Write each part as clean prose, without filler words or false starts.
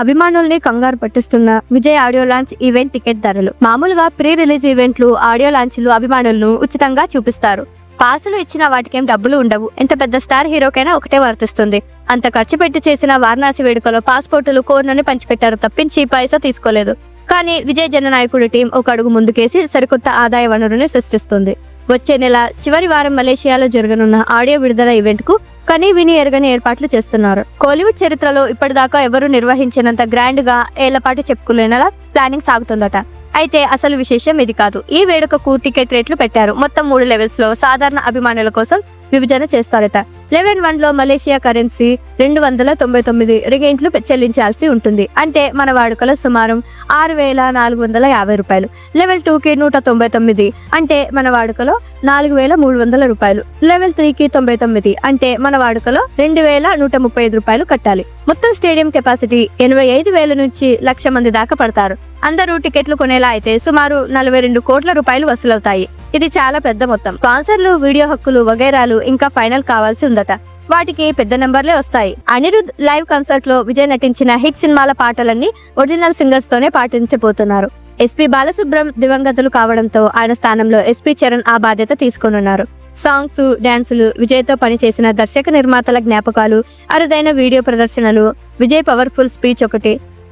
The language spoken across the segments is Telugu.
అభిమానుల్ని కంగారు పట్టిస్తున్న Vijay audio launch event ticket ధరలు. మామూలుగా ప్రీ రిలీజ్ ఈవెంట్లు, ఆడియో లాంచ్లు అభిమానులను ఉచితంగా చూపిస్తారు. పాసులు ఇచ్చిన వాటికేం డబ్బులు ఉండవు. ఎంత పెద్ద స్టార్ హీరోకైనా ఒకటే వర్తిస్తుంది. అంత ఖర్చు పెట్టి చేసిన వారణాసి వేడుకలో పాస్పోర్టులు కోర్నని పంచిపెట్టారు తప్పించి పైసా తీసుకోలేదు. కానీ విజయ్ జననాయకుడి టీం ఒక అడుగు ముందుకేసి సరికొత్త ఆదాయ వనరుని సృష్టిస్తుంది. వచ్చే నెల చివరి వారం మలేషియాలో జరగనున్న ఆడియో విడుదల ఈవెంట్ కు కనీ విని ఎరగని ఏర్పాట్లు చేస్తున్నారు. కోలీవుడ్ చరిత్రలో ఇప్పటిదాకా ఎవరూ నిర్వహించినంత గ్రాండ్ గా ఏళ్లపాటు చెప్పుకునేలా ప్లానింగ్ సాగుతుందట. అయితే అసలు విశేషం ఇది కాదు. ఈ వేడుకకు టికెట్ రేట్లు పెట్టారు. మొత్తం 3 లెవెల్స్ లో సాధారణ అభిమానుల కోసం విభజన చేస్తారట. లెవెల్ 1 లో మలేషియా కరెన్సీ 299 రింగిట్లు చెల్లించాల్సి ఉంటుంది. అంటే మన వాడుకలో సుమారు 6,450 రూపాయలు. లెవెల్ 2 కి 199 అంటే మన వాడుకలో 4,300 రూపాయలు. లెవెల్ 3 కి 99 అంటే మన వాడుకలో 2,135 రూపాయలు కట్టాలి. మొత్తం స్టేడియం కెపాసిటీ 85,000 నుంచి 1,00,000 మంది దాకా పడతారు. అందరూ టికెట్లు కొనేలా అయితే సుమారు 42 కోట్ల రూపాయలు వసూలవుతాయి. ఇది చాలా పెద్ద మొత్తం. స్పాన్సర్లు, వీడియో హక్కులు వగైరాలు ఇంకా ఫైనల్ కావాల్సి ఉందట. వాటికి పెద్ద నెంబర్లే వస్తాయి. అనిరుద్ లైవ్ కన్సర్ట్ లో విజయ్ నటించిన హిట్ సినిమాల పాటలన్నీ ఒరిజినల్ సింగర్స్ తోనే పాటించబోతున్నారు. ఎస్పీ బాలసుబ్రహ్మణ్యం దివంగతులు కావడంతో ఆయన స్థానంలో ఎస్పీ చరణ్ ఆ బాధ్యత తీసుకోనున్నారు. సాంగ్స్, డాన్సులు, విజయ్ తో పనిచేసిన దర్శక నిర్మాతల జ్ఞాపకాలు, అరుదైన వీడియో ప్రదర్శనలు, విజయ్ పవర్ఫుల్ స్పీచ్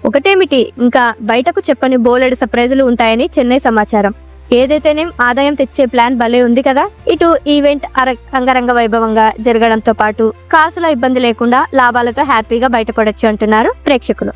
ఒకటేమిటి ఇంకా బయటకు చెప్పని బోలెడు సర్ప్రైజులు ఉంటాయని చెన్నై సమాచారం. ఏదైతేనేం ఆదాయం తెచ్చే ప్లాన్ భలే ఉంది కదా. ఇటు ఈవెంట్ అంగరంగ వైభవంగా జరగడంతో పాటు కాసుల ఇబ్బంది లేకుండా లాభాలతో హ్యాపీగా బయటపడొచ్చు అంటున్నారు ప్రేక్షకులు.